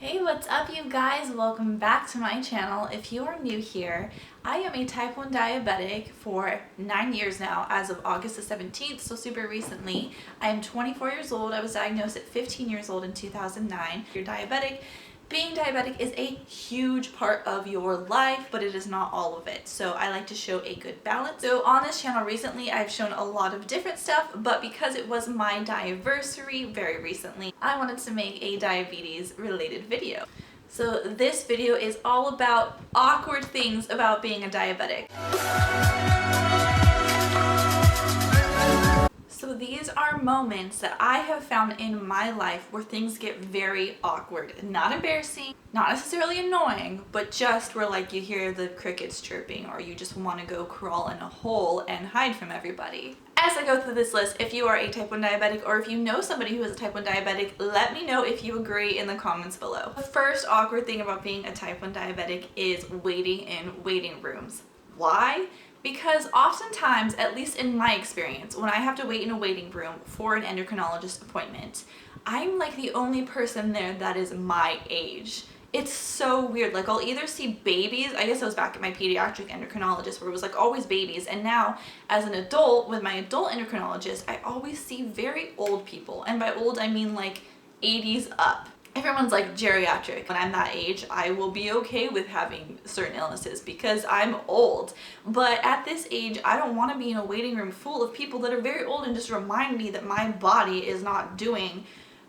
Hey, what's up you guys? Welcome back to my channel. If you are new here, I am a type 1 diabetic for 9 years now as of August the 17th, so super recently. I am 24 years old. I was diagnosed at 15 years old in 2009. You're diabetic. Being diabetic is a huge part of your life, but it is not all of it. So I like to show a good balance. So on this channel recently, I've shown a lot of different stuff, but because it was my diaversary very recently, I wanted to make a diabetes related video. So this video is all about awkward things about being a diabetic. So these are moments that I have found in my life where things get very awkward. Not embarrassing, not necessarily annoying, but just where like you hear the crickets chirping or you just want to go crawl in a hole and hide from everybody. As I go through this list, if you are a type 1 diabetic or if you know somebody who is a type 1 diabetic, let me know if you agree in the comments below. The first awkward thing about being a type 1 diabetic is waiting in waiting rooms. Why? Because oftentimes, at least in my experience, when I have to wait in a waiting room for an endocrinologist appointment, I'm like the only person there that is my age. It's so weird. Like I'll either see babies, I guess I was back at my pediatric endocrinologist where it was like always babies, and now as an adult with my adult endocrinologist, I always see very old people. And by old, I mean like 80s up. Everyone's like geriatric. When I'm that age, I will be okay with having certain illnesses because I'm old. But at this age, I don't want to be in a waiting room full of people that are very old and just remind me that my body is not doing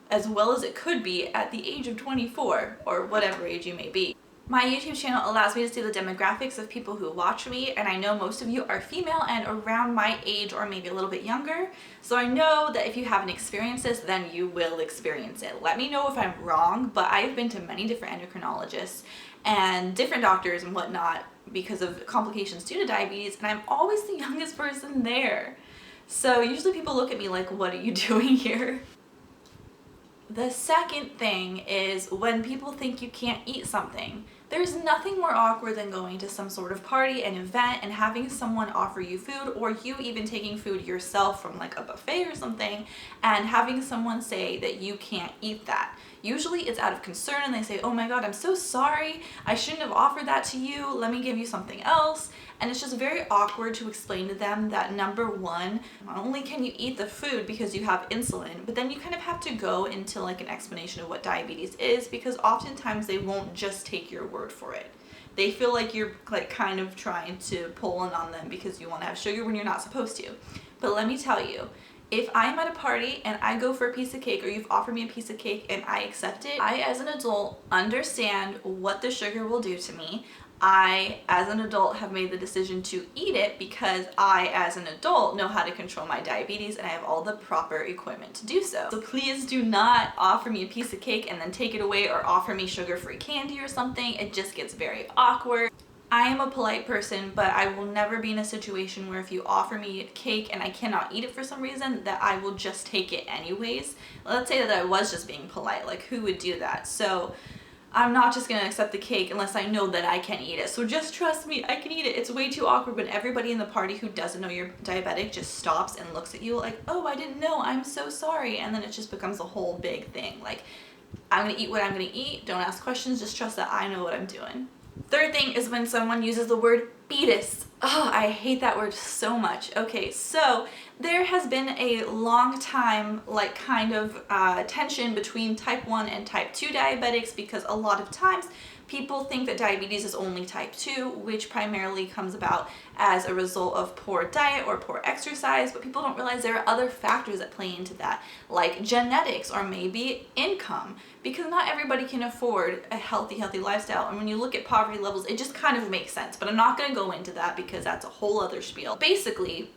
as well as it could be at the age of 24 or whatever age you may be. My YouTube channel allows me to see the demographics of people who watch me, and I know most of you are female and around my age or maybe a little bit younger. So I know that if you haven't experienced this, then you will experience it. Let me know if I'm wrong, but I've been to many different endocrinologists and different doctors and whatnot because of complications due to diabetes, and I'm always the youngest person there. So usually people look at me like, what are you doing here? The second thing is when people think you can't eat something. There's nothing more awkward than going to some sort of party, an event, and having someone offer you food, or you even taking food yourself from like a buffet or something, and having someone say that you can't eat that. Usually it's out of concern and they say, oh my god, I'm so sorry, I shouldn't have offered that to you, let me give you something else. And it's just very awkward to explain to them that number one, not only can you eat the food because you have insulin, but then you kind of have to go into like an explanation of what diabetes is, because oftentimes they won't just take your word for it. They feel like you're like kind of trying to pull in on them because you want to have sugar when you're not supposed to. But let me tell you, if I'm at a party and I go for a piece of cake, or you've offered me a piece of cake and I accept it, I as an adult understand what the sugar will do to me. I, as an adult, have made the decision to eat it because I, as an adult, know how to control my diabetes and I have all the proper equipment to do so. So please do not offer me a piece of cake and then take it away, or offer me sugar-free candy or something. It just gets very awkward. I am a polite person, but I will never be in a situation where if you offer me cake and I cannot eat it for some reason, that I will just take it anyways. Let's say that I was just being polite. Like, who would do that? So I'm not just gonna accept the cake unless I know that I can eat it. So just trust me, I can eat it. It's way too awkward when everybody in the party who doesn't know you're diabetic just stops and looks at you like, oh, I didn't know, I'm so sorry. And then it just becomes a whole big thing. Like, I'm gonna eat what I'm gonna eat. Don't ask questions, just trust that I know what I'm doing. Third thing is when someone uses the word fetus. Oh, I hate that word so much. Okay, so there has been a long time like kind of tension between type 1 and type 2 diabetics, because a lot of times people think that diabetes is only type 2, which primarily comes about as a result of poor diet or poor exercise, but people don't realize there are other factors that play into that, like genetics or maybe income, because not everybody can afford a healthy lifestyle. And when you look at poverty levels, it just kind of makes sense, but I'm not going to go into that because that's a whole other spiel. Basically,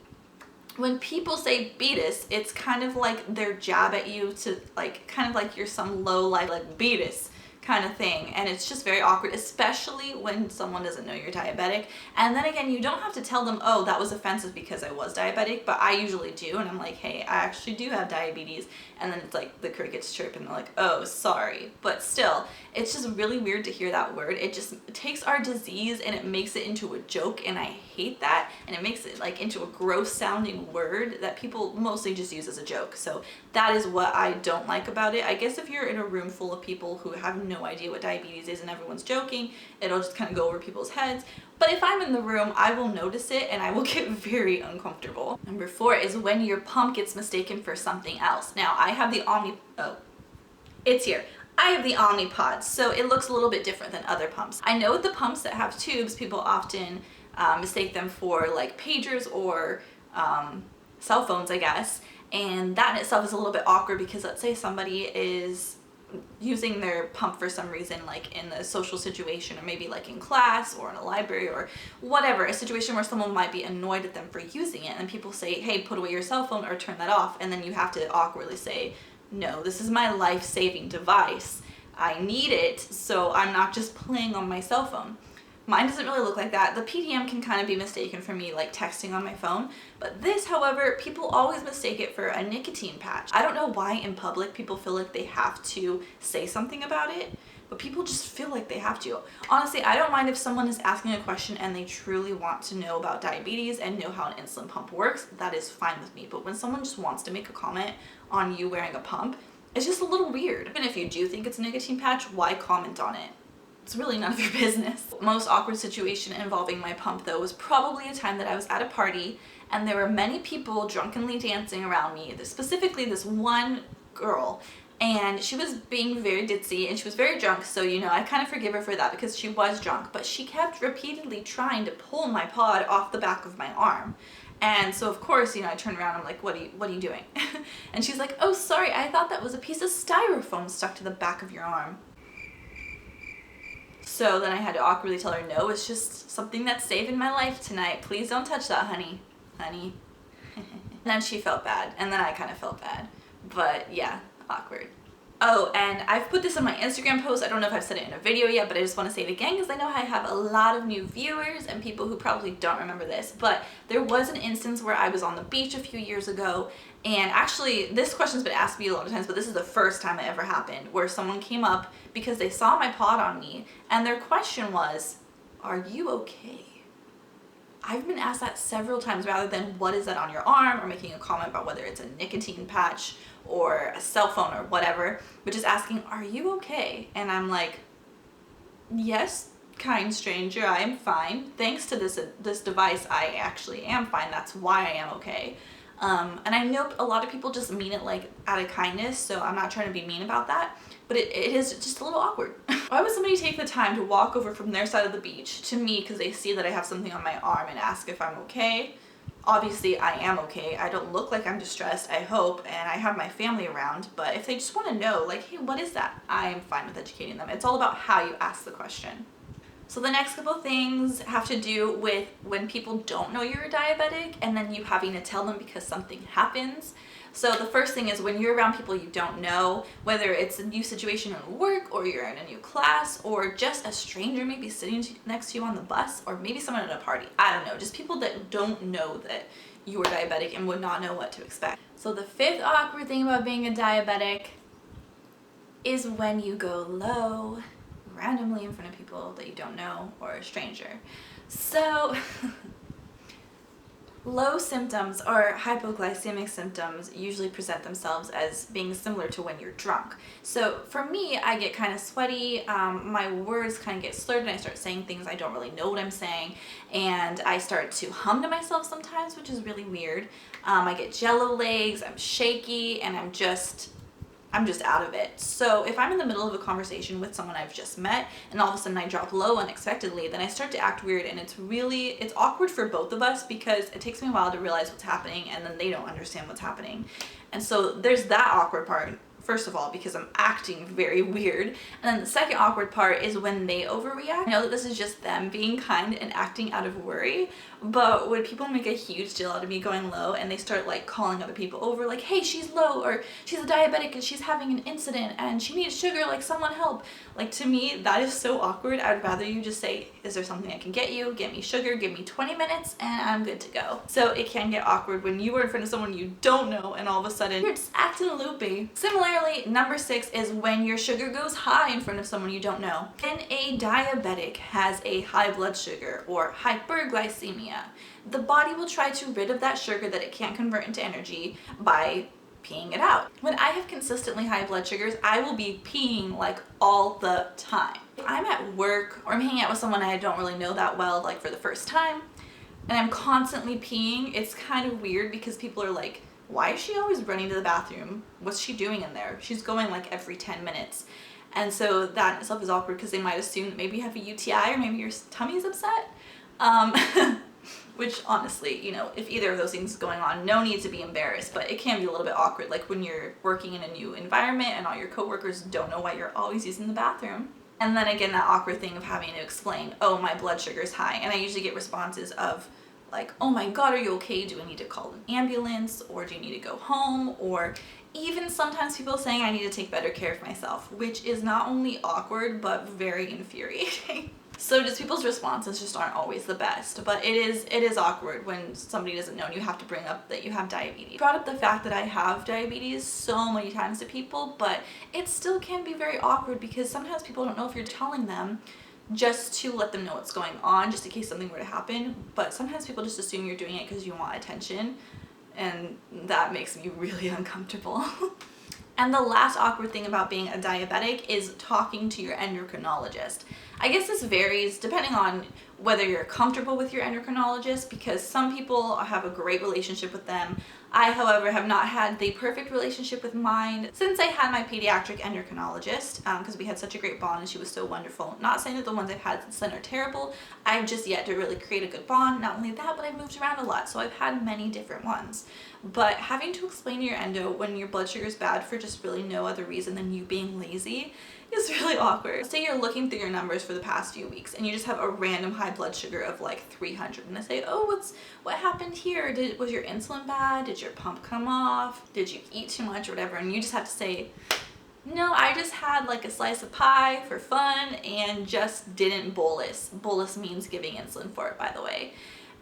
when people say beatus, it's kind of like their jab at you to like, kind of like you're some low life, like beatus kind of thing, and it's just very awkward, especially when someone doesn't know you're diabetic. And then again, you don't have to tell them, oh, that was offensive because I was diabetic, but I usually do, and I'm like, hey, I actually do have diabetes, and then it's like the crickets chirp and they're like, oh, sorry. But still, It's just really weird to hear that word. It just takes our disease and it makes it into a joke, and I hate that. And it makes it like into a gross sounding word that people mostly just use as a joke. So that is what I don't like about it. I guess if you're in a room full of people who have no idea what diabetes is and everyone's joking, it'll just kind of go over people's heads. But if I'm in the room, I will notice it and I will get very uncomfortable. Number 4 is when your pump gets mistaken for something else. Now I have the it's here. I have the Omnipod, so it looks a little bit different than other pumps. I know the pumps that have tubes, people often mistake them for like pagers or cell phones, I guess. And that in itself is a little bit awkward because let's say somebody is using their pump for some reason, like in a social situation or maybe like in class or in a library or whatever, a situation where someone might be annoyed at them for using it, and people say, hey, put away your cell phone or turn that off, and then you have to awkwardly say, no, this is my life-saving device. I need it, so I'm not just playing on my cell phone. Mine doesn't really look like that. The PDM can kind of be mistaken for me like texting on my phone, but this, however, people always mistake it for a nicotine patch. I don't know why in public people feel like they have to say something about it, but people just feel like they have to. Honestly, I don't mind if someone is asking a question and they truly want to know about diabetes and know how an insulin pump works. That is fine with me. But when someone just wants to make a comment on you wearing a pump, it's just a little weird. Even if you do think it's a nicotine patch, why comment on it? It's really none of your business. Most awkward situation involving my pump though was probably a time that I was at a party and there were many people drunkenly dancing around me, specifically this one girl. And she was being very ditzy and she was very drunk, so you know, I kind of forgive her for that because she was drunk, but she kept repeatedly trying to pull my pod off the back of my arm. And so of course, you know, I turned around, I'm like, what are you doing? And she's like, oh, sorry, I thought that was a piece of styrofoam stuck to the back of your arm. So then I had to awkwardly tell her, no, it's just something that's saving my life tonight. Please don't touch that, honey. Honey. And then she felt bad, and then I kind of felt bad. But yeah, awkward. Oh, and I've put this on my Instagram post. I don't know if I've said it in a video yet, but I just want to say it again because I know I have a lot of new viewers and people who probably don't remember this. But there was an instance where I was on the beach a few years ago, and actually this question's been asked me a lot of times, but this is the first time it ever happened, where someone came up because they saw my pod on me and their question was, are you okay? I've been asked that several times rather than what is that on your arm, or making a comment about whether it's a nicotine patch or a cell phone or whatever, but just asking, are you okay? And I'm like, yes, kind stranger, I am fine. Thanks to this device, I actually am fine. That's why I am okay. And I know a lot of people just mean it like out of kindness, so I'm not trying to be mean about that, but it is just a little awkward. Why would somebody take the time to walk over from their side of the beach to me because they see that I have something on my arm and ask if I'm okay? Obviously I am okay. I don't look like I'm distressed, I hope, and I have my family around, but if they just want to know, like, hey, what is that? I am fine with educating them. It's all about how you ask the question. So the next couple things have to do with when people don't know you're a diabetic and then you having to tell them because something happens. So the first thing is when you're around people you don't know, whether it's a new situation at work or you're in a new class or just a stranger maybe sitting next to you on the bus or maybe someone at a party. I don't know, just people that don't know that you are diabetic and would not know what to expect. So the fifth awkward thing about being a diabetic is when you go low randomly in front of people that you don't know or a stranger. So low symptoms or hypoglycemic symptoms usually present themselves as being similar to when you're drunk. So for me, I get kind of sweaty, my words kind of get slurred and I start saying things I don't really know what I'm saying, and I start to hum to myself sometimes, which is really weird. I get jello legs, I'm shaky, and I'm just out of it. So if I'm in the middle of a conversation with someone I've just met and all of a sudden I drop low unexpectedly, then I start to act weird, and it's awkward for both of us because it takes me a while to realize what's happening and then they don't understand what's happening. And so there's that awkward part, first of all, because I'm acting very weird. And then the second awkward part is when they overreact. I know that this is just them being kind and acting out of worry, but when people make a huge deal out of me going low and they start like calling other people over like, hey, she's low, or she's a diabetic and she's having an incident and she needs sugar, like someone help. Like, to me, that is so awkward. I'd rather you just say, is there something I can get you? Get me sugar, give me 20 minutes and I'm good to go. So it can get awkward when you are in front of someone you don't know and all of a sudden you're just acting loopy. Similarly, finally, number 6 is when your sugar goes high in front of someone you don't know. When a diabetic has a high blood sugar or hyperglycemia, the body will try to rid of that sugar that it can't convert into energy by peeing it out. When I have consistently high blood sugars, I will be peeing like all the time. If I'm at work or I'm hanging out with someone I don't really know that well, like for the first time, and I'm constantly peeing, it's kind of weird because people are like, why is she always running to the bathroom? What's she doing in there? She's going like every 10 minutes. And so that in itself is awkward because they might assume that maybe you have a UTI or maybe your tummy's upset. Which honestly, you know, if either of those things is going on, no need to be embarrassed, but it can be a little bit awkward, like when you're working in a new environment and all your coworkers don't know why you're always using the bathroom. And then again, that awkward thing of having to explain, oh, my blood sugar's high. And I usually get responses of like, oh my God, are you okay? Do I need to call an ambulance, or do you need to go home? Or even sometimes people saying I need to take better care of myself, which is not only awkward, but very infuriating. So just people's responses just aren't always the best, but it is awkward when somebody doesn't know and you have to bring up that you have diabetes. I brought up the fact that I have diabetes so many times to people, but it still can be very awkward because sometimes people don't know if you're telling them just to let them know what's going on, just in case something were to happen, but sometimes people just assume you're doing it because you want attention, and that makes me really uncomfortable. And the last awkward thing about being a diabetic is talking to your endocrinologist. I guess this varies depending on whether you're comfortable with your endocrinologist, because some people have a great relationship with them. I, however, have not had the perfect relationship with mine since I had my pediatric endocrinologist, because we had such a great bond and she was so wonderful. Not saying that the ones I've had since then are terrible. I've just yet to really create a good bond. Not only that, but I've moved around a lot, so I've had many different ones. But having to explain to your endo when your blood sugar is bad for just really no other reason than you being lazy is really awkward. Say you're looking through your numbers for the past few weeks and you just have a random high blood sugar of like 300, and they say, oh, what happened here? Was your insulin bad? Did your pump come off? Did you eat too much or whatever? And you just have to say, no, I just had like a slice of pie for fun and just didn't bolus. Bolus means giving insulin for it, by the way.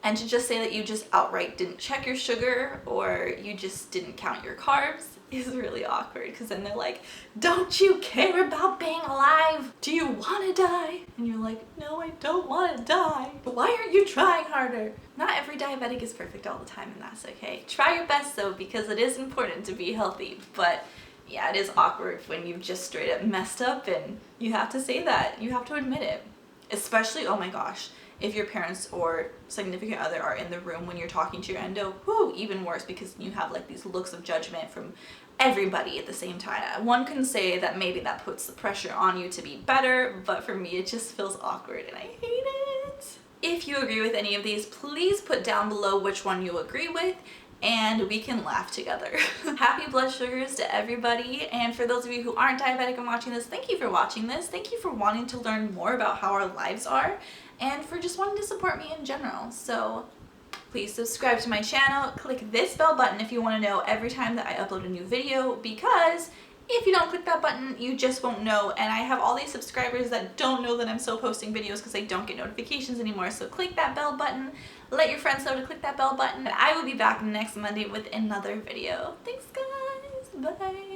And to just say that you just outright didn't check your sugar or you just didn't count your carbs is really awkward, because then they're like, don't you care about being alive? Do you want to die? And you're like, no, I don't want to die. Why aren't you trying harder? Not every diabetic is perfect all the time, and that's okay. Try your best though, because it is important to be healthy. But yeah, it is awkward when you've just straight up messed up and you have to say that. You have to admit it. Especially, oh my gosh, if your parents or significant other are in the room when you're talking to your endo, whoo, even worse, because you have like these looks of judgment from everybody at the same time. One can say that maybe that puts the pressure on you to be better, but for me it just feels awkward and I hate it. If you agree with any of these, please put down below which one you agree with, and we can laugh together. Happy blood sugars to everybody, and for those of you who aren't diabetic and watching this, thank you for watching this. Thank you for wanting to learn more about how our lives are, and for just wanting to support me in general. So please subscribe to my channel, click this bell button if you want to know every time that I upload a new video, because if you don't click that button, you just won't know. And I have all these subscribers that don't know that I'm still posting videos because they don't get notifications anymore. So click that bell button, let your friends know to click that bell button, and I will be back next Monday with another video. Thanks guys, bye.